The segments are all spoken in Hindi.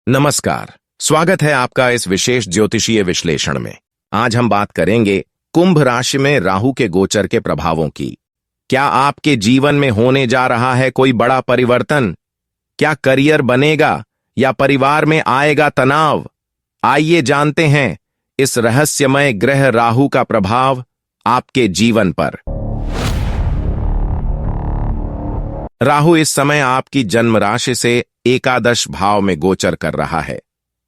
नमस्कार, स्वागत है आपका इस विशेष ज्योतिषीय विश्लेषण में। आज हम बात करेंगे कुंभ राशि में राहु के गोचर के प्रभावों की। क्या आपके जीवन में होने जा रहा है कोई बड़ा परिवर्तन? क्या करियर बनेगा या परिवार में आएगा तनाव? आइए जानते हैं इस रहस्यमय ग्रह राहु का प्रभाव आपके जीवन पर। राहु इस समय आपकी जन्म राशि से एकादश भाव में गोचर कर रहा है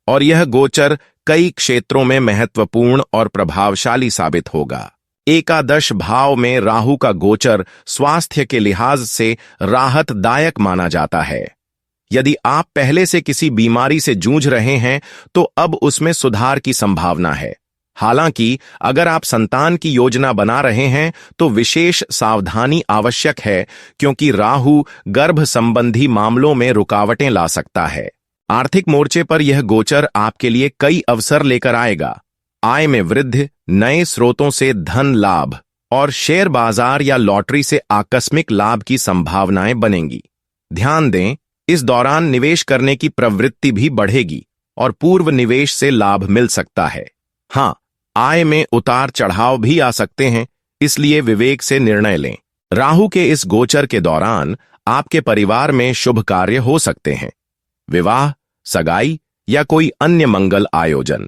और यह गोचर कई क्षेत्रों में महत्वपूर्ण और प्रभावशाली साबित होगा। एकादश भाव में राहु का गोचर स्वास्थ्य के लिहाज से राहतदायक माना जाता है। यदि आप पहले से किसी बीमारी से जूझ रहे हैं तो अब उसमें सुधार की संभावना है। हालांकि अगर आप संतान की योजना बना रहे हैं तो विशेष सावधानी आवश्यक है, क्योंकि राहु गर्भ संबंधी मामलों में रुकावटें ला सकता है। आर्थिक मोर्चे पर यह गोचर आपके लिए कई अवसर लेकर आएगा। आय में वृद्धि, नए स्रोतों से धन लाभ और शेयर बाजार या लॉटरी से आकस्मिक लाभ की संभावनाएं बनेंगी। ध्यान दें, इस दौरान निवेश करने की प्रवृत्ति भी बढ़ेगी और पूर्व निवेश से लाभ मिल सकता है। हाँ, आय में उतार चढ़ाव भी आ सकते हैं, इसलिए विवेक से निर्णय लें। राहु के इस गोचर के दौरान आपके परिवार में शुभ कार्य हो सकते हैं, विवाह, सगाई या कोई अन्य मंगल आयोजन।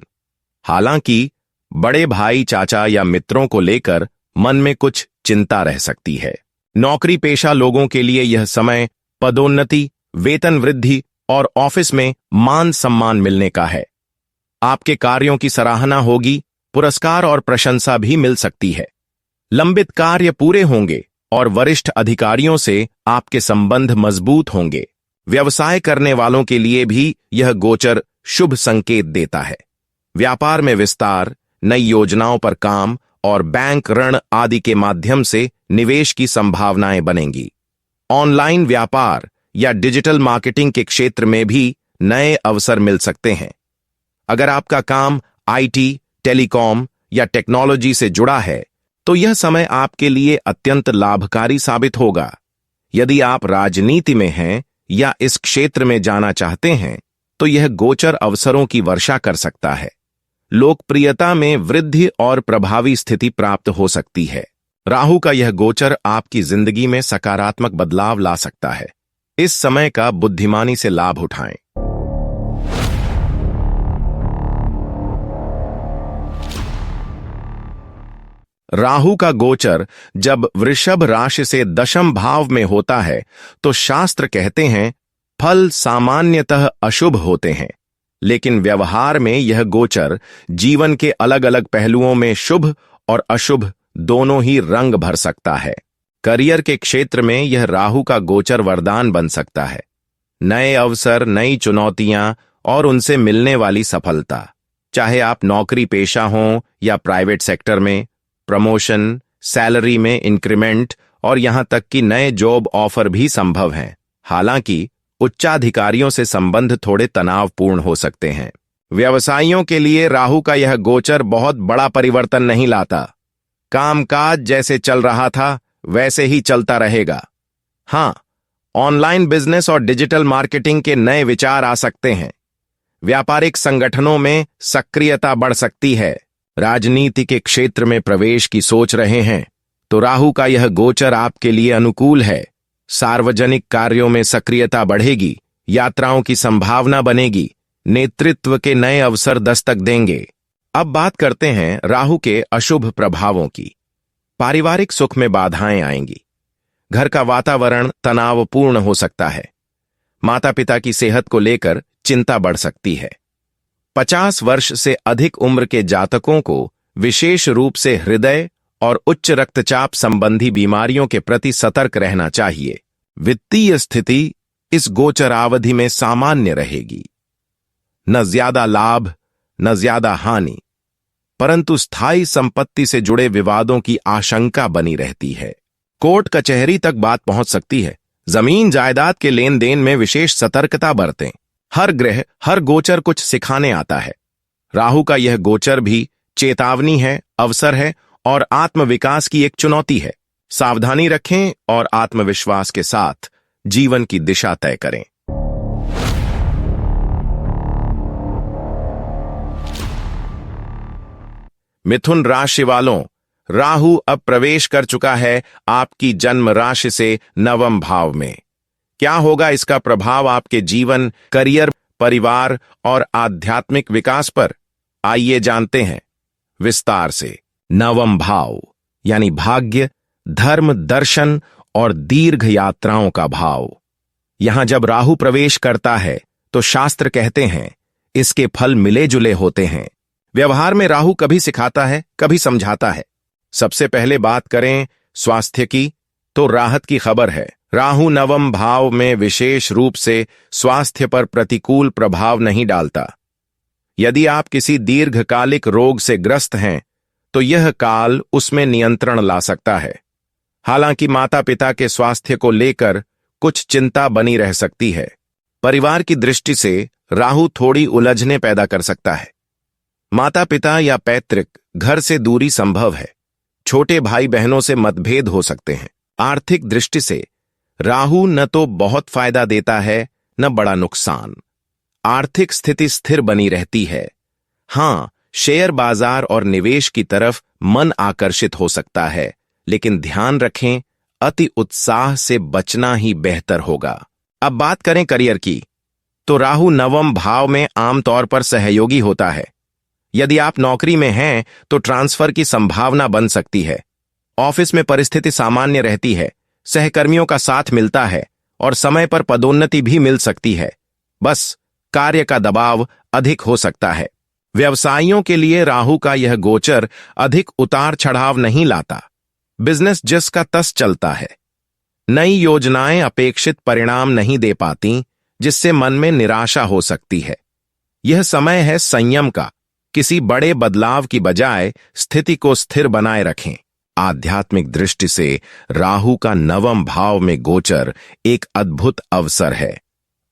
हालांकि बड़े भाई, चाचा या मित्रों को लेकर मन में कुछ चिंता रह सकती है। नौकरी पेशा लोगों के लिए यह समय पदोन्नति, वेतन वृद्धि और ऑफिस में मान सम्मान मिलने का है। आपके कार्यों की सराहना होगी, पुरस्कार और प्रशंसा भी मिल सकती है। लंबित कार्य पूरे होंगे और वरिष्ठ अधिकारियों से आपके संबंध मजबूत होंगे। व्यवसाय करने वालों के लिए भी यह गोचर शुभ संकेत देता है। व्यापार में विस्तार, नई योजनाओं पर काम और बैंक ऋण आदि के माध्यम से निवेश की संभावनाएं बनेंगी। ऑनलाइन व्यापार या डिजिटल मार्केटिंग के क्षेत्र में भी नए अवसर मिल सकते हैं। अगर आपका काम आईटी, टेलीकॉम या टेक्नोलॉजी से जुड़ा है तो यह समय आपके लिए अत्यंत लाभकारी साबित होगा। यदि आप राजनीति में हैं या इस क्षेत्र में जाना चाहते हैं तो यह गोचर अवसरों की वर्षा कर सकता है। लोकप्रियता में वृद्धि और प्रभावी स्थिति प्राप्त हो सकती है। राहु का यह गोचर आपकी जिंदगी में सकारात्मक बदलाव ला सकता है। इस समय का बुद्धिमानी से लाभ उठाएं। राहु का गोचर जब वृषभ राशि से दशम भाव में होता है तो शास्त्र कहते हैं फल सामान्यतः अशुभ होते हैं, लेकिन व्यवहार में यह गोचर जीवन के अलग अलग पहलुओं में शुभ और अशुभ दोनों ही रंग भर सकता है। करियर के क्षेत्र में यह राहु का गोचर वरदान बन सकता है। नए अवसर, नई चुनौतियां और उनसे मिलने वाली सफलता, चाहे आप नौकरी पेशा हों या प्राइवेट सेक्टर में, प्रमोशन, सैलरी में इंक्रीमेंट और यहां तक कि नए जॉब ऑफर भी संभव हैं। हालांकि उच्चाधिकारियों से संबंध थोड़े तनावपूर्ण हो सकते हैं। व्यवसायियों के लिए राहु का यह गोचर बहुत बड़ा परिवर्तन नहीं लाता। कामकाज जैसे चल रहा था वैसे ही चलता रहेगा। हां, ऑनलाइन बिजनेस और डिजिटल मार्केटिंग के नए विचार आ सकते हैं। व्यापारिक संगठनों में सक्रियता बढ़ सकती है। राजनीति के क्षेत्र में प्रवेश की सोच रहे हैं तो राहु का यह गोचर आपके लिए अनुकूल है। सार्वजनिक कार्यों में सक्रियता बढ़ेगी, यात्राओं की संभावना बनेगी, नेतृत्व के नए अवसर दस्तक देंगे। अब बात करते हैं राहु के अशुभ प्रभावों की। पारिवारिक सुख में बाधाएं आएंगी। घर का वातावरण तनावपूर्ण हो सकता है। माता पिता की सेहत को लेकर चिंता बढ़ सकती है। 50 वर्ष से अधिक उम्र के जातकों को विशेष रूप से हृदय और उच्च रक्तचाप संबंधी बीमारियों के प्रति सतर्क रहना चाहिए। वित्तीय स्थिति इस गोचरावधि में सामान्य रहेगी। न ज्यादा लाभ न ज्यादा हानि, परंतु स्थायी संपत्ति से जुड़े विवादों की आशंका बनी रहती है। कोर्ट कचहरी तक बात पहुंच सकती है। जमीन जायदाद के लेन देन में विशेष सतर्कता बरतें। हर ग्रह, हर गोचर कुछ सिखाने आता है। राहु का यह गोचर भी चेतावनी है, अवसर है और आत्मविकास की एक चुनौती है। सावधानी रखें और आत्मविश्वास के साथ जीवन की दिशा तय करें। मिथुन राशि वालों, राहु अब प्रवेश कर चुका है आपकी जन्म राशि से नवम भाव में। क्या होगा इसका प्रभाव आपके जीवन, करियर, परिवार और आध्यात्मिक विकास पर? आइए जानते हैं विस्तार से। नवम भाव यानी भाग्य, धर्म, दर्शन और दीर्घ यात्राओं का भाव। यहां जब राहु प्रवेश करता है तो शास्त्र कहते हैं इसके फल मिले जुले होते हैं। व्यवहार में राहु कभी सिखाता है, कभी समझाता है। सबसे पहले बात करें स्वास्थ्य की, तो राहत की खबर है। राहु नवम भाव में विशेष रूप से स्वास्थ्य पर प्रतिकूल प्रभाव नहीं डालता। यदि आप किसी दीर्घकालिक रोग से ग्रस्त हैं तो यह काल उसमें नियंत्रण ला सकता है। हालांकि माता पिता के स्वास्थ्य को लेकर कुछ चिंता बनी रह सकती है। परिवार की दृष्टि से राहु थोड़ी उलझने पैदा कर सकता है। माता पिता या पैतृक घर से दूरी संभव है। छोटे भाई बहनों से मतभेद हो सकते हैं। आर्थिक दृष्टि से राहु न तो बहुत फायदा देता है न बड़ा नुकसान। आर्थिक स्थिति स्थिर बनी रहती है। हां, शेयर बाजार और निवेश की तरफ मन आकर्षित हो सकता है, लेकिन ध्यान रखें अति उत्साह से बचना ही बेहतर होगा। अब बात करें करियर की, तो राहु नवम भाव में आमतौर पर सहयोगी होता है। यदि आप नौकरी में हैं तो ट्रांसफर की संभावना बन सकती है। ऑफिस में परिस्थिति सामान्य रहती है, सहकर्मियों का साथ मिलता है और समय पर पदोन्नति भी मिल सकती है। बस कार्य का दबाव अधिक हो सकता है। व्यवसायियों के लिए राहु का यह गोचर अधिक उतार चढ़ाव नहीं लाता। बिजनेस जस का तस चलता है। नई योजनाएं अपेक्षित परिणाम नहीं दे पाती, जिससे मन में निराशा हो सकती है। यह समय है संयम का। किसी बड़े बदलाव की बजाय स्थिति को स्थिर बनाए रखें। आध्यात्मिक दृष्टि से राहु का नवम भाव में गोचर एक अद्भुत अवसर है।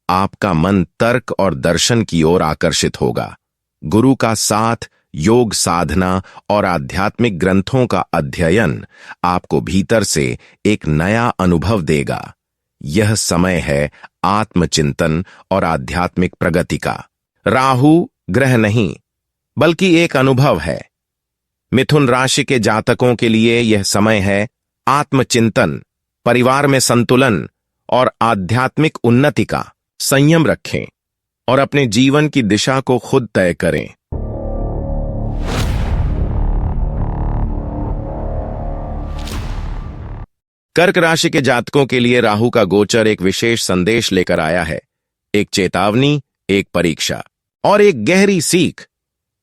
आपका मन तर्क और दर्शन की ओर आकर्षित होगा। गुरु का साथ, योग साधना और आध्यात्मिक ग्रंथों का अध्ययन आपको भीतर से एक नया अनुभव देगा। यह समय है आत्मचिंतन और आध्यात्मिक प्रगति का। राहु ग्रह नहीं, बल्कि एक अनुभव है। मिथुन राशि के जातकों के लिए यह समय है आत्मचिंतन, परिवार में संतुलन और आध्यात्मिक उन्नति का। संयम रखें और अपने जीवन की दिशा को खुद तय करें। कर्क राशि के जातकों के लिए राहु का गोचर एक विशेष संदेश लेकर आया है। एक चेतावनी, एक परीक्षा और एक गहरी सीख।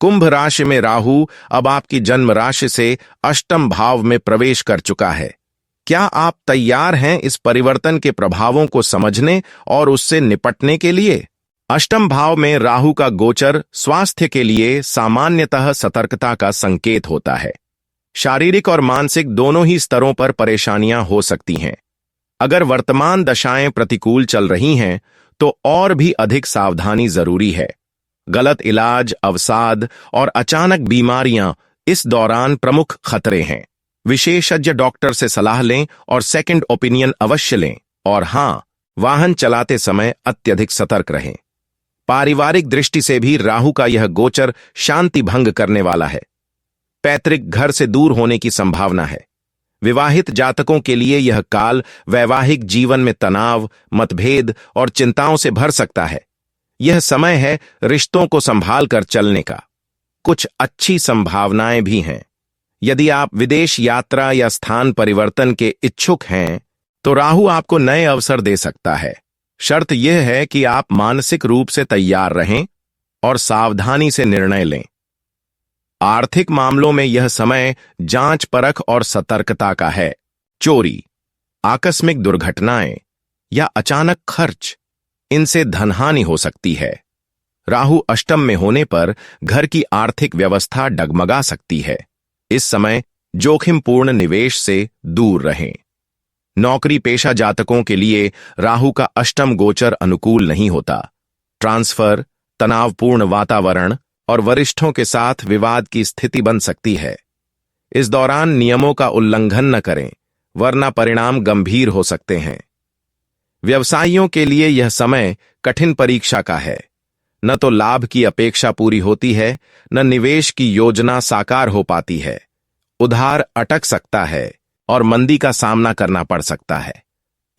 कुंभ राशि में राहु अब आपकी जन्म राशि से अष्टम भाव में प्रवेश कर चुका है। क्या आप तैयार हैं इस परिवर्तन के प्रभावों को समझने और उससे निपटने के लिए? अष्टम भाव में राहु का गोचर स्वास्थ्य के लिए सामान्यतः सतर्कता का संकेत होता है। शारीरिक और मानसिक दोनों ही स्तरों पर परेशानियां हो सकती हैं। अगर वर्तमान दशाएं प्रतिकूल चल रही हैं, तो और भी अधिक सावधानी जरूरी है। गलत इलाज, अवसाद और अचानक बीमारियां इस दौरान प्रमुख खतरे हैं। विशेषज्ञ डॉक्टर से सलाह लें और सेकंड ओपिनियन अवश्य लें। और हां, वाहन चलाते समय अत्यधिक सतर्क रहें। पारिवारिक दृष्टि से भी राहु का यह गोचर शांति भंग करने वाला है। पैतृक घर से दूर होने की संभावना है। विवाहित जातकों के लिए यह काल वैवाहिक जीवन में तनाव, मतभेद और चिंताओं से भर सकता है। यह समय है रिश्तों को संभाल कर चलने का। कुछ अच्छी संभावनाएं भी हैं। यदि आप विदेश यात्रा या स्थान परिवर्तन के इच्छुक हैं, तो राहु आपको नए अवसर दे सकता है। शर्त यह है कि आप मानसिक रूप से तैयार रहें और सावधानी से निर्णय लें। आर्थिक मामलों में यह समय जांच परख और सतर्कता का है। चोरी, आकस्मिक दुर्घटनाएं या अचानक खर्च, इनसे धनहानि हो सकती है। राहु अष्टम में होने पर घर की आर्थिक व्यवस्था डगमगा सकती है। इस समय जोखिमपूर्ण निवेश से दूर रहें। नौकरी पेशा जातकों के लिए राहु का अष्टम गोचर अनुकूल नहीं होता। ट्रांसफर, तनावपूर्ण वातावरण और वरिष्ठों के साथ विवाद की स्थिति बन सकती है। इस दौरान नियमों का उल्लंघन न करें, वरना परिणाम गंभीर हो सकते हैं। व्यवसायियों के लिए यह समय कठिन परीक्षा का है। न तो लाभ की अपेक्षा पूरी होती है, न निवेश की योजना साकार हो पाती है। उधार अटक सकता है और मंदी का सामना करना पड़ सकता है।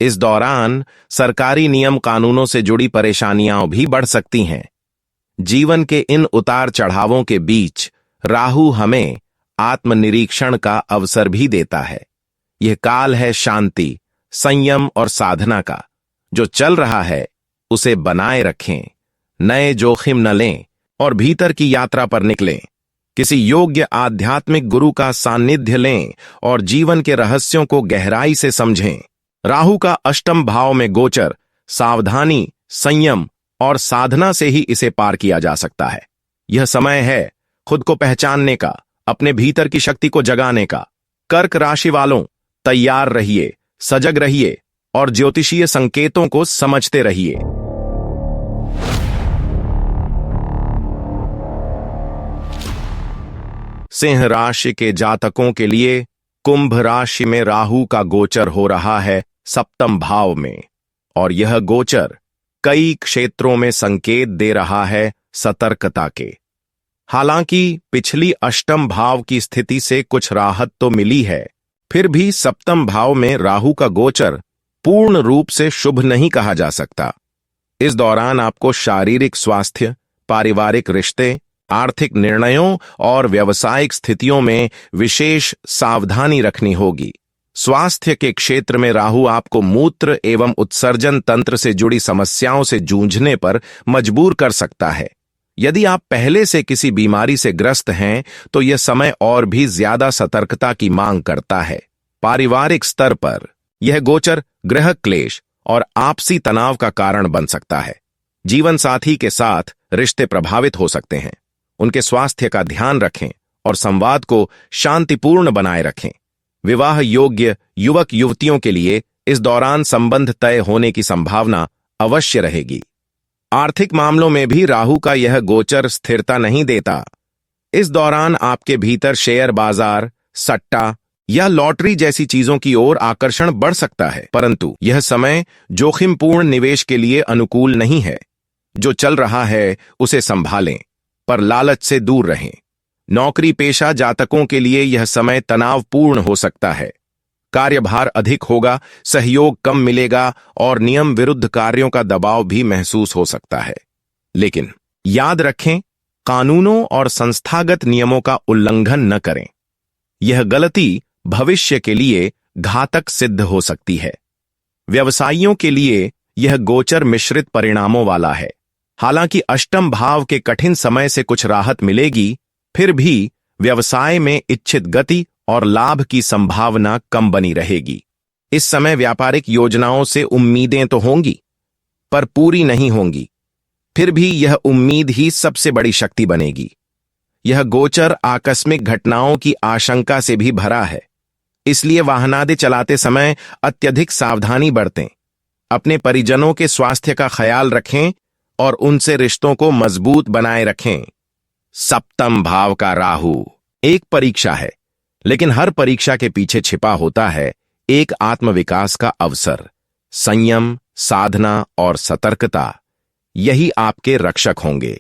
इस दौरान सरकारी नियम कानूनों से जुड़ी परेशानियां भी बढ़ सकती हैं। जीवन के इन उतार चढ़ावों के बीच राहु हमें आत्मनिरीक्षण का अवसर भी देता है। यह काल है शांति, संयम और साधना का। जो चल रहा है उसे बनाए रखें, नए जोखिम न लें और भीतर की यात्रा पर निकलें। किसी योग्य आध्यात्मिक गुरु का सानिध्य लें और जीवन के रहस्यों को गहराई से समझें। राहु का अष्टम भाव में गोचर सावधानी, संयम और साधना से ही इसे पार किया जा सकता है। यह समय है खुद को पहचानने का, अपने भीतर की शक्ति को जगाने का। कर्क राशि वालों, तैयार रहिए, सजग रहिए और ज्योतिषीय संकेतों को समझते रहिए। सिंह राशि के जातकों के लिए कुंभ राशि में राहु का गोचर हो रहा है सप्तम भाव में, और यह गोचर कई क्षेत्रों में संकेत दे रहा है सतर्कता के। हालांकि पिछली अष्टम भाव की स्थिति से कुछ राहत तो मिली है, फिर भी सप्तम भाव में राहु का गोचर पूर्ण रूप से शुभ नहीं कहा जा सकता। इस दौरान आपको शारीरिक स्वास्थ्य, पारिवारिक रिश्ते, आर्थिक निर्णयों और व्यावसायिक स्थितियों में विशेष सावधानी रखनी होगी। स्वास्थ्य के क्षेत्र में राहु आपको मूत्र एवं उत्सर्जन तंत्र से जुड़ी समस्याओं से जूझने पर मजबूर कर सकता है। यदि आप पहले से किसी बीमारी से ग्रस्त हैं तो यह समय और भी ज्यादा सतर्कता की मांग करता है। पारिवारिक स्तर पर यह गोचर गृह क्लेश और आपसी तनाव का कारण बन सकता है। जीवन साथी के साथ रिश्ते प्रभावित हो सकते हैं। उनके स्वास्थ्य का ध्यान रखें और संवाद को शांतिपूर्ण बनाए रखें। विवाह योग्य युवक युवतियों के लिए इस दौरान संबंध तय होने की संभावना अवश्य रहेगी। आर्थिक मामलों में भी राहु का यह गोचर स्थिरता नहीं देता। इस दौरान आपके भीतर शेयर बाजार, सट्टा या लॉटरी जैसी चीजों की ओर आकर्षण बढ़ सकता है, परंतु यह समय जोखिमपूर्ण निवेश के लिए अनुकूल नहीं है। जो चल रहा है उसे संभालें, पर लालच से दूर रहें। नौकरी पेशा जातकों के लिए यह समय तनावपूर्ण हो सकता है। कार्यभार अधिक होगा, सहयोग कम मिलेगा और नियम विरुद्ध कार्यों का दबाव भी महसूस हो सकता है। लेकिन याद रखें, कानूनों और संस्थागत नियमों का उल्लंघन न करें। यह गलती भविष्य के लिए घातक सिद्ध हो सकती है। व्यवसायियों के लिए यह गोचर मिश्रित परिणामों वाला है। हालांकि अष्टम भाव के कठिन समय से कुछ राहत मिलेगी, फिर भी व्यवसाय में इच्छित गति और लाभ की संभावना कम बनी रहेगी। इस समय व्यापारिक योजनाओं से उम्मीदें तो होंगी, पर पूरी नहीं होंगी। फिर भी यह उम्मीद ही सबसे बड़ी शक्ति बनेगी। यह गोचर आकस्मिक घटनाओं की आशंका से भी भरा है, इसलिए वाहनादि चलाते समय अत्यधिक सावधानी बरतें। अपने परिजनों के स्वास्थ्य का ख्याल रखें और उनसे रिश्तों को मजबूत बनाए रखें। सप्तम भाव का राहु एक परीक्षा है, लेकिन हर परीक्षा के पीछे छिपा होता है एक आत्मविकास का अवसर। संयम, साधना और सतर्कता यही आपके रक्षक होंगे।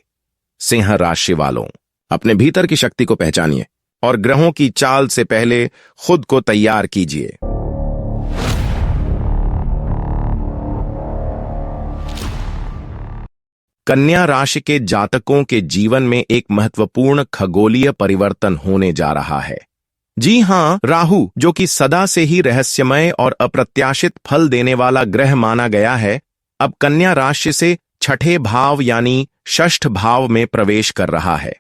सिंह राशि वालों, अपने भीतर की शक्ति को पहचानिए और ग्रहों की चाल से पहले खुद को तैयार कीजिए। कन्या राशि के जातकों के जीवन में एक महत्वपूर्ण खगोलीय परिवर्तन होने जा रहा है। जी हां, राहु, जो कि सदा से ही रहस्यमय और अप्रत्याशित फल देने वाला ग्रह माना गया है, अब कन्या राशि से छठे भाव यानी षष्ठ भाव में प्रवेश कर रहा है।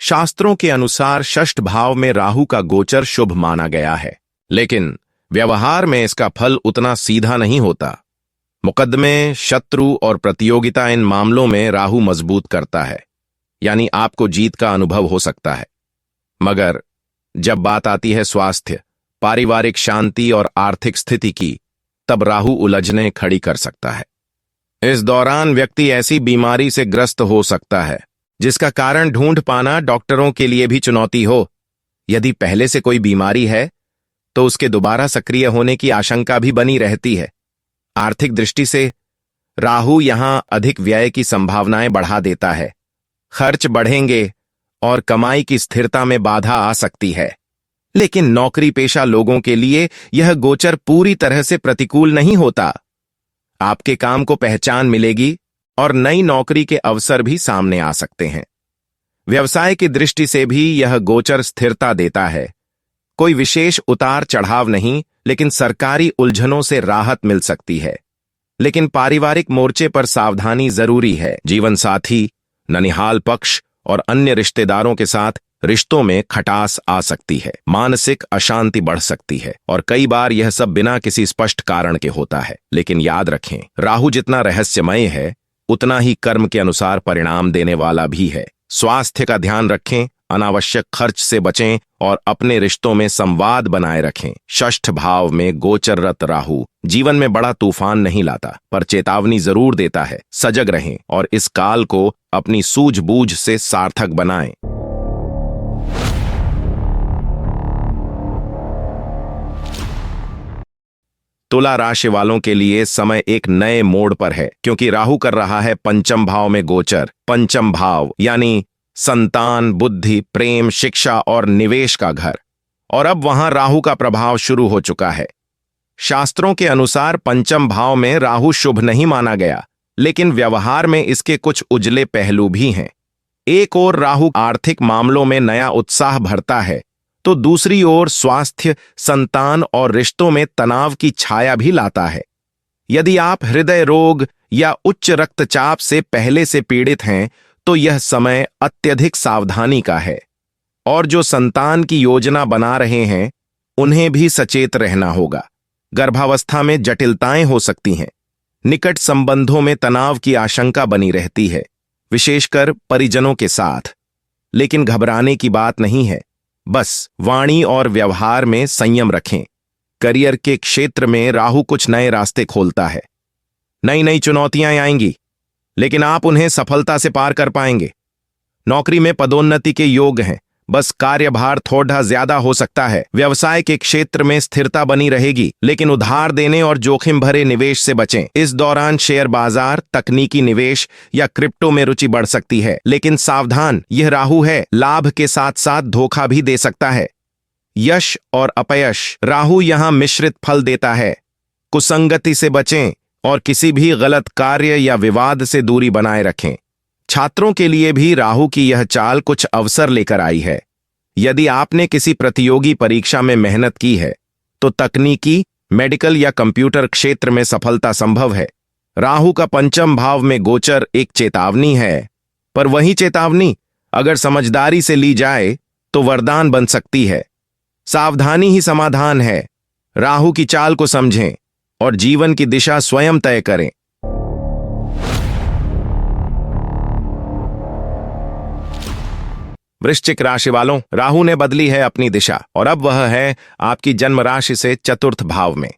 शास्त्रों के अनुसार षष्ठ भाव में राहु का गोचर शुभ माना गया है, लेकिन व्यवहार में इसका फल उतना सीधा नहीं होता। मुकदमे, शत्रु और प्रतियोगिता इन मामलों में राहु मजबूत करता है, यानी आपको जीत का अनुभव हो सकता है। मगर जब बात आती है स्वास्थ्य, पारिवारिक शांति और आर्थिक स्थिति की, तब राहु उलझने खड़ी कर सकता है। इस दौरान व्यक्ति ऐसी बीमारी से ग्रस्त हो सकता है जिसका कारण ढूंढ पाना डॉक्टरों के लिए भी चुनौती हो। यदि पहले से कोई बीमारी है तो उसके दोबारा सक्रिय होने की आशंका भी बनी रहती है। आर्थिक दृष्टि से राहु यहां अधिक व्यय की संभावनाएं बढ़ा देता है। खर्च बढ़ेंगे और कमाई की स्थिरता में बाधा आ सकती है। लेकिन नौकरी पेशा लोगों के लिए यह गोचर पूरी तरह से प्रतिकूल नहीं होता। आपके काम को पहचान मिलेगी और नई नौकरी के अवसर भी सामने आ सकते हैं। व्यवसाय की दृष्टि से भी यह गोचर स्थिरता देता है। कोई विशेष उतार चढ़ाव नहीं, लेकिन सरकारी उलझनों से राहत मिल सकती है। लेकिन पारिवारिक मोर्चे पर सावधानी जरूरी है। जीवन साथी, ननिहाल पक्ष और अन्य रिश्तेदारों के साथ रिश्तों में खटास आ सकती है। मानसिक अशांति बढ़ सकती है और कई बार यह सब बिना किसी स्पष्ट कारण के होता है। लेकिन याद रखें, राहु जितना रहस्यमय है उतना ही कर्म के अनुसार परिणाम देने वाला भी है। स्वास्थ्य का ध्यान रखें, अनावश्यक खर्च से बचें और अपने रिश्तों में संवाद बनाए रखें। षष्ठ भाव में गोचररत राहु जीवन में बड़ा तूफान नहीं लाता, पर चेतावनी जरूर देता है। सजग रहें और इस काल को अपनी सूझबूझ से सार्थक बनाएं। तुला राशि वालों के लिए समय एक नए मोड़ पर है, क्योंकि राहु कर रहा है पंचम भाव में गोचर। पंचम भाव यानी संतान, बुद्धि, प्रेम, शिक्षा और निवेश का घर, और अब वहां राहु का प्रभाव शुरू हो चुका है। शास्त्रों के अनुसार पंचम भाव में राहु शुभ नहीं माना गया, लेकिन व्यवहार में इसके कुछ उजले पहलू भी हैं। एक ओर राहु आर्थिक मामलों में नया उत्साह भरता है, तो दूसरी ओर स्वास्थ्य, संतान और रिश्तों में तनाव की छाया भी लाता है। यदि आप हृदय रोग या उच्च रक्तचाप से पहले से पीड़ित हैं, तो यह समय अत्यधिक सावधानी का है। और जो संतान की योजना बना रहे हैं, उन्हें भी सचेत रहना होगा। गर्भावस्था में जटिलताएं हो सकती हैं। निकट संबंधों में तनाव की आशंका बनी रहती है, विशेषकर परिजनों के साथ। लेकिन घबराने की बात नहीं है, बस वाणी और व्यवहार में संयम रखें। करियर के क्षेत्र में राहु कुछ नए रास्ते खोलता है। नई नई चुनौतियां आएंगी, लेकिन आप उन्हें सफलता से पार कर पाएंगे। नौकरी में पदोन्नति के योग हैं, बस कार्यभार थोड़ा ज्यादा हो सकता है। व्यवसाय के क्षेत्र में स्थिरता बनी रहेगी, लेकिन उधार देने और जोखिम भरे निवेश से बचें। इस दौरान शेयर बाजार, तकनीकी निवेश या क्रिप्टो में रुचि बढ़ सकती है, लेकिन सावधान, यह राहु है, लाभ के साथ साथ धोखा भी दे सकता है। यश और अपयश, राहु यहां मिश्रित फल देता है। कुसंगति से बचें और किसी भी गलत कार्य या विवाद से दूरी बनाए रखें। छात्रों के लिए भी राहु की यह चाल कुछ अवसर लेकर आई है। यदि आपने किसी प्रतियोगी परीक्षा में मेहनत की है, तो तकनीकी, मेडिकल या कंप्यूटर क्षेत्र में सफलता संभव है। राहु का पंचम भाव में गोचर एक चेतावनी है, पर वही चेतावनी अगर समझदारी से ली जाए तो वरदान बन सकती है। सावधानी ही समाधान है। राहु की चाल को समझें और जीवन की दिशा स्वयं तय करें। वृश्चिक राशि वालों, राहु ने बदली है अपनी दिशा और अब वह है आपकी जन्म राशि से चतुर्थ भाव में।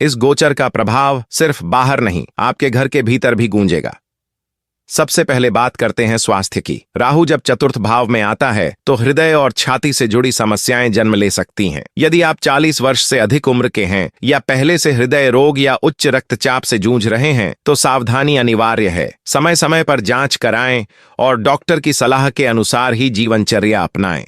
इस गोचर का प्रभाव सिर्फ बाहर नहीं, आपके घर के भीतर भी गूंजेगा। सबसे पहले बात करते हैं स्वास्थ्य की। राहु जब चतुर्थ भाव में आता है तो हृदय और छाती से जुड़ी समस्याएं जन्म ले सकती हैं। यदि आप 40 वर्ष से अधिक उम्र के हैं या पहले से हृदय रोग या उच्च रक्तचाप से जूझ रहे हैं, तो सावधानी अनिवार्य है। समय समय पर जांच कराएं और डॉक्टर की सलाह के अनुसार ही जीवनचर्या अपनाएं।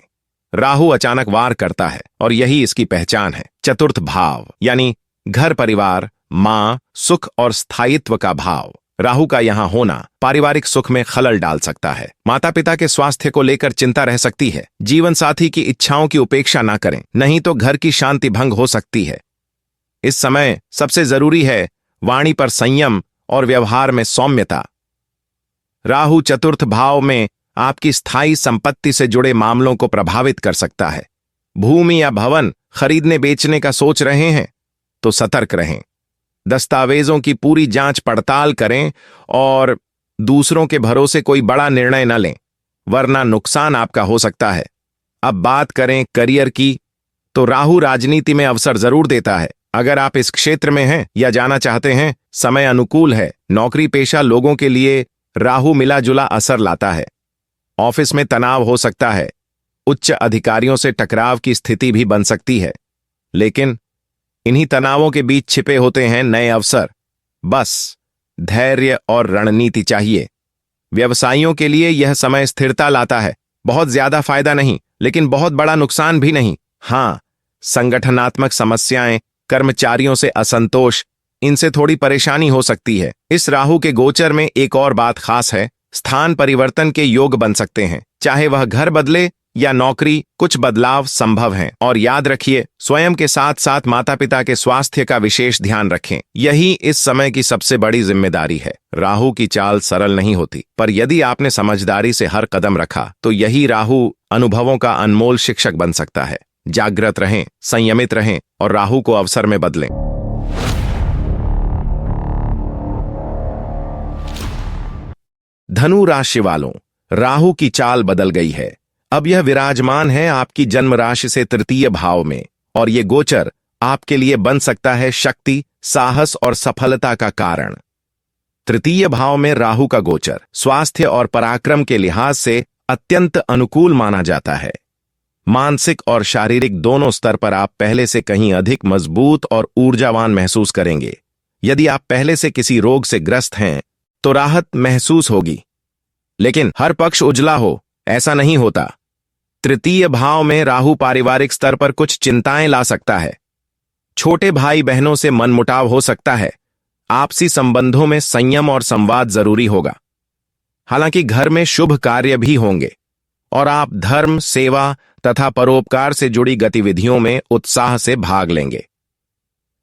राहु अचानक वार करता है और यही इसकी पहचान है। चतुर्थ भाव यानी घर, परिवार, मां, सुख और स्थायित्व का भाव। राहु का यहां होना पारिवारिक सुख में खलल डाल सकता है। माता पिता के स्वास्थ्य को लेकर चिंता रह सकती है। जीवन साथी की इच्छाओं की उपेक्षा ना करें, नहीं तो घर की शांति भंग हो सकती है। इस समय सबसे जरूरी है वाणी पर संयम और व्यवहार में सौम्यता। राहु चतुर्थ भाव में आपकी स्थायी संपत्ति से जुड़े मामलों को प्रभावित कर सकता है। भूमि या भवन खरीदने बेचने का सोच रहे हैं तो सतर्क रहें। दस्तावेजों की पूरी जांच पड़ताल करें और दूसरों के भरोसे कोई बड़ा निर्णय न लें, वरना नुकसान आपका हो सकता है। अब बात करें करियर की, तो राहु राजनीति में अवसर जरूर देता है। अगर आप इस क्षेत्र में हैं या जाना चाहते हैं, समय अनुकूल है। नौकरी पेशा लोगों के लिए राहु मिला जुला असर लाता है। ऑफिस में तनाव हो सकता है, उच्च अधिकारियों से टकराव की स्थिति भी बन सकती है, लेकिन इन्हीं तनावों के बीच छिपे होते हैं नए अवसर। बस धैर्य और रणनीति चाहिए। व्यवसायियों के लिए यह समय स्थिरता लाता है। बहुत ज्यादा फायदा नहीं, लेकिन बहुत बड़ा नुकसान भी नहीं। हाँ, संगठनात्मक समस्याएं, कर्मचारियों से असंतोष, इनसे थोड़ी परेशानी हो सकती है। इस राहु के गोचर में एक और बात खास है, स्थान परिवर्तन के योग बन सकते हैं। चाहे वह घर बदले या नौकरी, कुछ बदलाव संभव हैं। और याद रखिए, स्वयं के साथ साथ माता पिता के स्वास्थ्य का विशेष ध्यान रखें। यही इस समय की सबसे बड़ी जिम्मेदारी है। राहु की चाल सरल नहीं होती, पर यदि आपने समझदारी से हर कदम रखा तो यही राहु अनुभवों का अनमोल शिक्षक बन सकता है। जागृत रहें, संयमित रहें और राहु को अवसर में बदलें। धनु राशि वालों, राहु की चाल बदल गई है। अब यह विराजमान है आपकी जन्म राशि से तृतीय भाव में, और ये गोचर आपके लिए बन सकता है शक्ति, साहस और सफलता का कारण। तृतीय भाव में राहु का गोचर स्वास्थ्य और पराक्रम के लिहाज से अत्यंत अनुकूल माना जाता है। मानसिक और शारीरिक दोनों स्तर पर आप पहले से कहीं अधिक मजबूत और ऊर्जावान महसूस करेंगे। यदि आप पहले से किसी रोग से ग्रस्त हैं तो राहत महसूस होगी, लेकिन हर पक्ष उजला हो ऐसा नहीं होता। तृतीय भाव में राहु पारिवारिक स्तर पर कुछ चिंताएं ला सकता है। छोटे भाई बहनों से मनमुटाव हो सकता है। आपसी संबंधों में संयम और संवाद जरूरी होगा। हालांकि घर में शुभ कार्य भी होंगे और आप धर्म, सेवा तथा परोपकार से जुड़ी गतिविधियों में उत्साह से भाग लेंगे।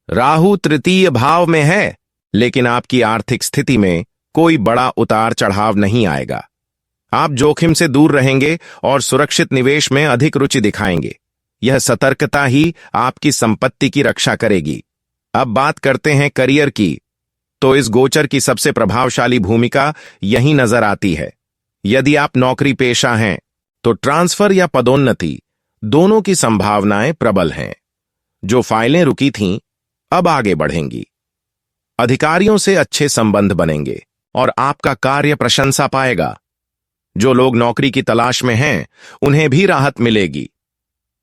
राहु तृतीय भाव में है, लेकिन आपकी आर्थिक स्थिति में कोई बड़ा उतार चढ़ाव नहीं आएगा। आप जोखिम से दूर रहेंगे और सुरक्षित निवेश में अधिक रुचि दिखाएंगे। यह सतर्कता ही आपकी संपत्ति की रक्षा करेगी। अब बात करते हैं करियर की, तो इस गोचर की सबसे प्रभावशाली भूमिका यही नजर आती है। यदि आप नौकरी पेशा हैं तो ट्रांसफर या पदोन्नति दोनों की संभावनाएं प्रबल हैं। जो फाइलें रुकी थीं, अब आगे बढ़ेंगी। अधिकारियों से अच्छे संबंध बनेंगे और आपका कार्य प्रशंसा पाएगा। जो लोग नौकरी की तलाश में हैं, उन्हें भी राहत मिलेगी।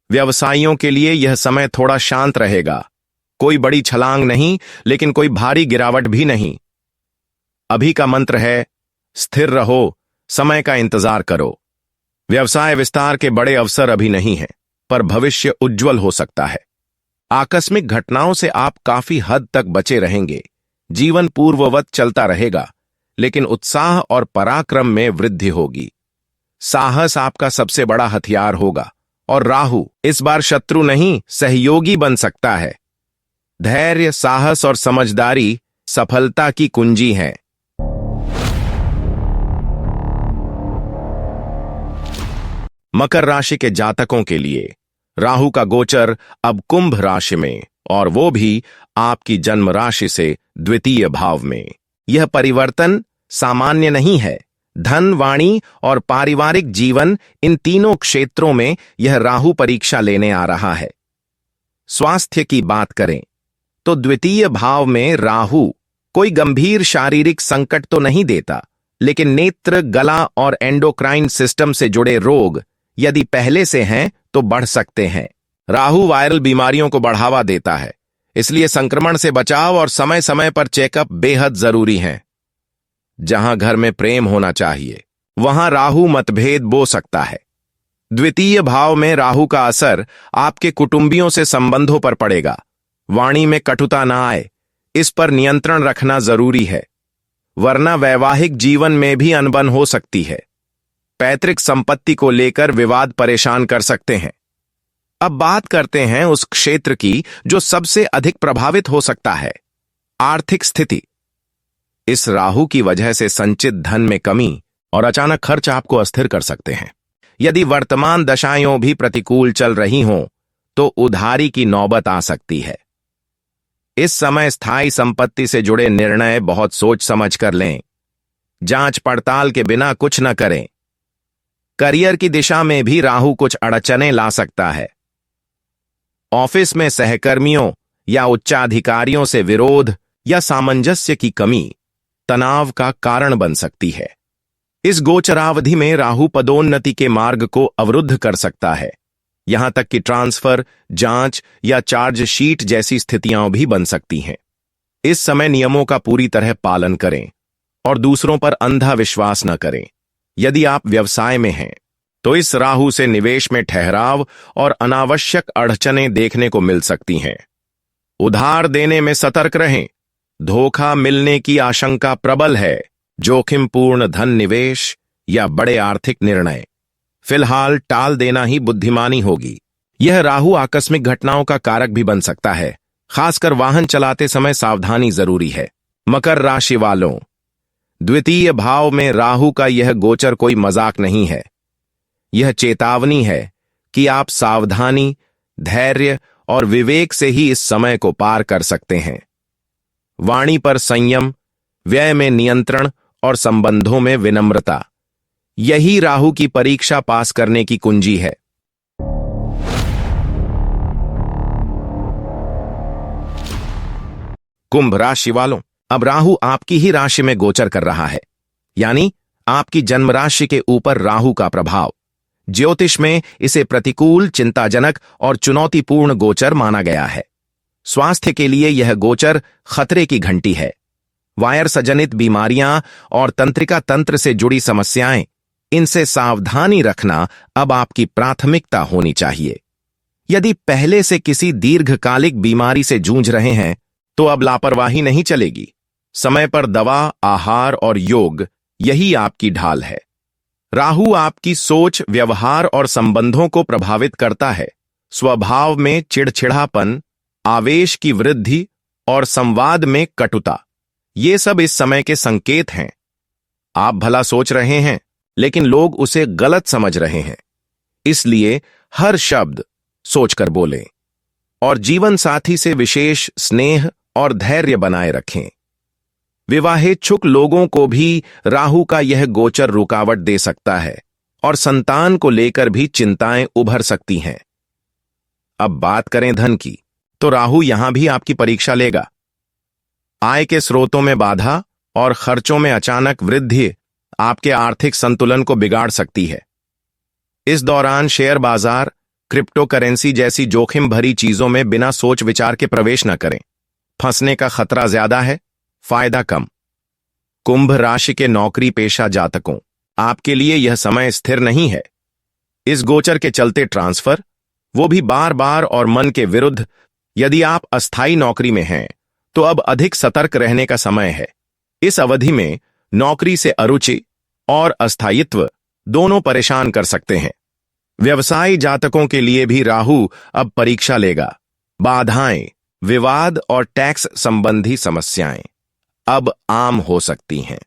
व्यवसायियों के लिए यह समय थोड़ा शांत रहेगा। कोई बड़ी छलांग नहीं, लेकिन कोई भारी गिरावट भी नहीं। अभी का मंत्र है, स्थिर रहो, समय का इंतजार करो। व्यवसाय विस्तार के बड़े अवसर अभी नहीं हैं, पर भविष्य उज्जवल हो सकता है। आकस्मिक घटनाओं से आप काफी हद तक बचे रहेंगे। जीवन पूर्ववत चलता रहेगा, लेकिन उत्साह और पराक्रम में वृद्धि होगी। साहस आपका सबसे बड़ा हथियार होगा और राहु इस बार शत्रु नहीं, सहयोगी बन सकता है। धैर्य, साहस और समझदारी सफलता की कुंजी हैं। मकर राशि के जातकों के लिए राहु का गोचर अब कुंभ राशि में, और वो भी आपकी जन्म राशि से द्वितीय भाव में। यह परिवर्तन सामान्य नहीं है। धन, वाणी और पारिवारिक जीवन, इन तीनों क्षेत्रों में यह राहु परीक्षा लेने आ रहा है। स्वास्थ्य की बात करें तो द्वितीय भाव में राहु कोई गंभीर शारीरिक संकट तो नहीं देता, लेकिन नेत्र, गला और एंडोक्राइन सिस्टम से जुड़े रोग यदि पहले से हैं तो बढ़ सकते हैं। राहु वायरल बीमारियों को बढ़ावा देता है, इसलिए संक्रमण से बचाव और समय समय पर चेकअप बेहद जरूरी हैं। जहां घर में प्रेम होना चाहिए, वहां राहु मतभेद बो सकता है। द्वितीय भाव में राहु का असर आपके कुटुंबियों से संबंधों पर पड़ेगा। वाणी में कटुता ना आए, इस पर नियंत्रण रखना जरूरी है, वरना वैवाहिक जीवन में भी अनबन हो सकती है। पैतृक संपत्ति को लेकर विवाद परेशान कर सकते हैं। अब बात करते हैं उस क्षेत्र की जो सबसे अधिक प्रभावित हो सकता है, आर्थिक स्थिति। इस राहु की वजह से संचित धन में कमी और अचानक खर्च आपको अस्थिर कर सकते हैं। यदि वर्तमान दशाएं भी प्रतिकूल चल रही हों तो उधारी की नौबत आ सकती है। इस समय स्थायी संपत्ति से जुड़े निर्णय बहुत सोच समझ कर लें। जांच पड़ताल के बिना कुछ न करें। करियर की दिशा में भी राहु कुछ अड़चनें ला सकता है। ऑफिस में सहकर्मियों या उच्चाधिकारियों से विरोध या सामंजस्य की कमी तनाव का कारण बन सकती है। इस गोचरावधि में राहु पदोन्नति के मार्ग को अवरुद्ध कर सकता है। यहां तक कि ट्रांसफर, जांच या चार्ज शीट जैसी स्थितियां भी बन सकती हैं। इस समय नियमों का पूरी तरह पालन करें और दूसरों पर अंधा विश्वास न करें। यदि आप व्यवसाय में हैं तो इस राहु से निवेश में ठहराव और अनावश्यक अड़चनें देखने को मिल सकती हैं। उधार देने में सतर्क रहें, धोखा मिलने की आशंका प्रबल है। जोखिमपूर्ण धन निवेश या बड़े आर्थिक निर्णय फिलहाल टाल देना ही बुद्धिमानी होगी। यह राहु आकस्मिक घटनाओं का कारक भी बन सकता है, खासकर वाहन चलाते समय सावधानी जरूरी है। मकर राशि वालों, द्वितीय भाव में राहु का यह गोचर कोई मजाक नहीं है। यह चेतावनी है कि आप सावधानी, धैर्य और विवेक से ही इस समय को पार कर सकते हैं। वाणी पर संयम, व्यय में नियंत्रण और संबंधों में विनम्रता, यही राहु की परीक्षा पास करने की कुंजी है। कुंभ राशि वालों, अब राहु आपकी ही राशि में गोचर कर रहा है, यानी आपकी जन्म राशि के ऊपर राहु का प्रभाव। ज्योतिष में इसे प्रतिकूल, चिंताजनक और चुनौतीपूर्ण गोचर माना गया है। स्वास्थ्य के लिए यह गोचर खतरे की घंटी है। वायरस जनित बीमारियां और तंत्रिका तंत्र से जुड़ी समस्याएं, इनसे सावधानी रखना अब आपकी प्राथमिकता होनी चाहिए। यदि पहले से किसी दीर्घकालिक बीमारी से जूझ रहे हैं तो अब लापरवाही नहीं चलेगी। समय पर दवा, आहार और योग, यही आपकी ढाल है। राहु आपकी सोच, व्यवहार और संबंधों को प्रभावित करता है। स्वभाव में चिड़चिड़ापन, आवेश की वृद्धि और संवाद में कटुता, ये सब इस समय के संकेत हैं। आप भला सोच रहे हैं, लेकिन लोग उसे गलत समझ रहे हैं। इसलिए हर शब्द सोचकर बोलें और जीवन साथी से विशेष स्नेह और धैर्य बनाए रखें। विवाहेच्छुक लोगों को भी राहु का यह गोचर रुकावट दे सकता है और संतान को लेकर भी चिंताएं उभर सकती हैं। अब बात करें धन की, तो राहु यहां भी आपकी परीक्षा लेगा। आय के स्रोतों में बाधा और खर्चों में अचानक वृद्धि आपके आर्थिक संतुलन को बिगाड़ सकती है। इस दौरान शेयर बाजार, क्रिप्टो करेंसी जैसी जोखिम भरी चीजों में बिना सोच विचार के प्रवेश न करें। फंसने का खतरा ज्यादा है, फायदा कम। कुंभ राशि के नौकरी पेशा जातकों, आपके लिए यह समय स्थिर नहीं है। इस गोचर के चलते ट्रांसफर, वो भी बार बार और मन के विरुद्ध। यदि आप अस्थायी नौकरी में हैं तो अब अधिक सतर्क रहने का समय है। इस अवधि में नौकरी से अरुचि और अस्थायित्व दोनों परेशान कर सकते हैं। व्यवसायी जातकों के लिए भी राहु अब परीक्षा लेगा। बाधाएं, विवाद और टैक्स संबंधी समस्याएं अब आम हो सकती हैं।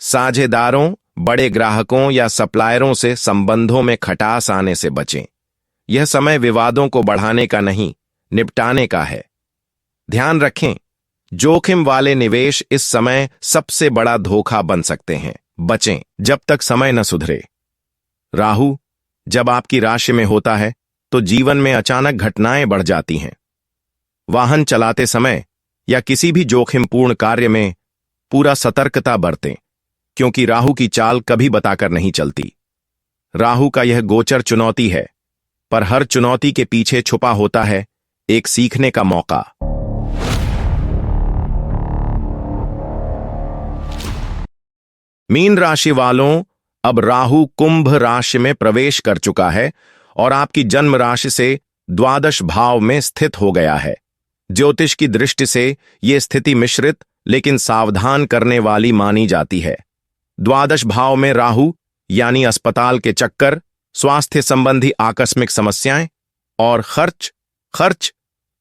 साझेदारों, बड़े ग्राहकों या सप्लायरों से संबंधों में खटास आने से बचें। यह समय विवादों को बढ़ाने का नहीं, निपटाने का है। ध्यान रखें, जोखिम वाले निवेश इस समय सबसे बड़ा धोखा बन सकते हैं। बचें जब तक समय न सुधरे। राहु जब आपकी राशि में होता है तो जीवन में अचानक घटनाएं बढ़ जाती हैं। वाहन चलाते समय या किसी भी जोखिमपूर्ण कार्य में पूरा सतर्कता बरतें, क्योंकि राहु की चाल कभी बताकर नहीं चलती। राहु का यह गोचर चुनौती है, पर हर चुनौती के पीछे छुपा होता है एक सीखने का मौका। मीन राशि वालों, अब राहु कुंभ राशि में प्रवेश कर चुका है और आपकी जन्म राशि से द्वादश भाव में स्थित हो गया है। ज्योतिष की दृष्टि से यह स्थिति मिश्रित लेकिन सावधान करने वाली मानी जाती है। द्वादश भाव में राहु यानी अस्पताल के चक्कर, स्वास्थ्य संबंधी आकस्मिक समस्याएं और खर्च, खर्च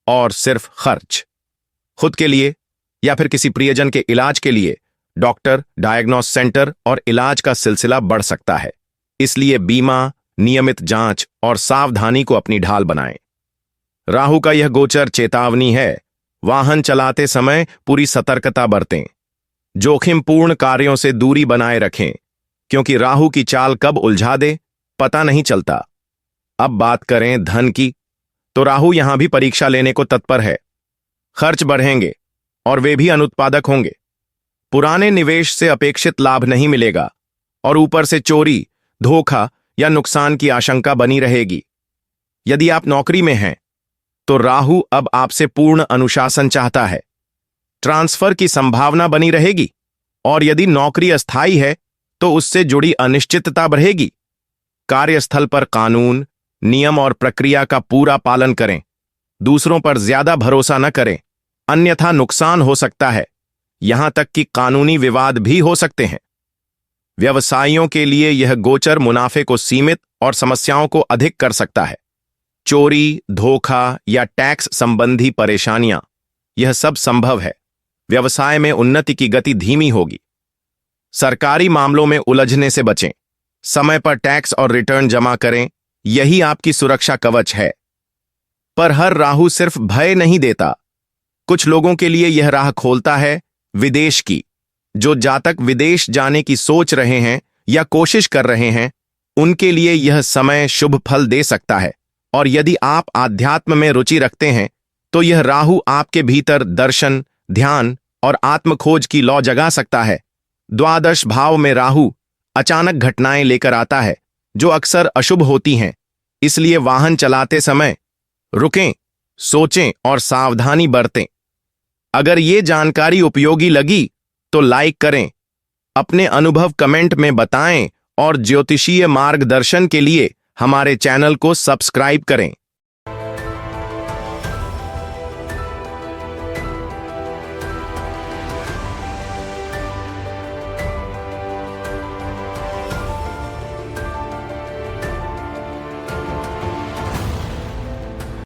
और सिर्फ खर्च। खुद के लिए या फिर किसी प्रियजन के इलाज के लिए डॉक्टर, डायग्नोस सेंटर और इलाज का सिलसिला बढ़ सकता है। इसलिए बीमा, नियमित जांच और सावधानी को अपनी ढाल बनाएं। राहु का यह गोचर चेतावनी है। वाहन चलाते समय पूरी सतर्कता बरतें। जोखिमपूर्ण कार्यों से दूरी बनाए रखें, क्योंकि राहु की चाल कब उलझा दे पता नहीं चलता। अब बात करें धन की, तो राहु यहां भी परीक्षा लेने को तत्पर है। खर्च बढ़ेंगे और वे भी अनुत्पादक होंगे। पुराने निवेश से अपेक्षित लाभ नहीं मिलेगा और ऊपर से चोरी, धोखा या नुकसान की आशंका बनी रहेगी। यदि आप नौकरी में हैं तो राहु अब आपसे पूर्ण अनुशासन चाहता है। ट्रांसफर की संभावना बनी रहेगी, और यदि नौकरी अस्थायी है तो उससे जुड़ी अनिश्चितता बढ़ेगी। कार्यस्थल पर कानून, नियम और प्रक्रिया का पूरा पालन करें। दूसरों पर ज्यादा भरोसा न करें, अन्यथा नुकसान हो सकता है, यहां तक कि कानूनी विवाद भी हो सकते हैं। व्यवसायियों के लिए यह गोचर मुनाफे को सीमित और समस्याओं को अधिक कर सकता है। चोरी, धोखा या टैक्स संबंधी परेशानियां, यह सब संभव है। व्यवसाय में उन्नति की गति धीमी होगी। सरकारी मामलों में उलझने से बचें। समय पर टैक्स और रिटर्न जमा करें, यही आपकी सुरक्षा कवच है। पर हर राहु सिर्फ भय नहीं देता। कुछ लोगों के लिए यह राह खोलता है विदेश की। जो जातक विदेश जाने की सोच रहे हैं या कोशिश कर रहे हैं, उनके लिए यह समय शुभ फल दे सकता है। और यदि आप आध्यात्म में रुचि रखते हैं तो यह राहु आपके भीतर दर्शन, ध्यान और आत्मखोज की लौ जगा सकता है। द्वादश भाव में राहु अचानक घटनाएं लेकर आता है जो अक्सर अशुभ होती हैं। इसलिए वाहन चलाते समय रुकें, सोचें और सावधानी बरतें। अगर ये जानकारी उपयोगी लगी तो लाइक करें, अपने अनुभव कमेंट में बताएं और ज्योतिषीय मार्गदर्शन के लिए हमारे चैनल को सब्सक्राइब करें।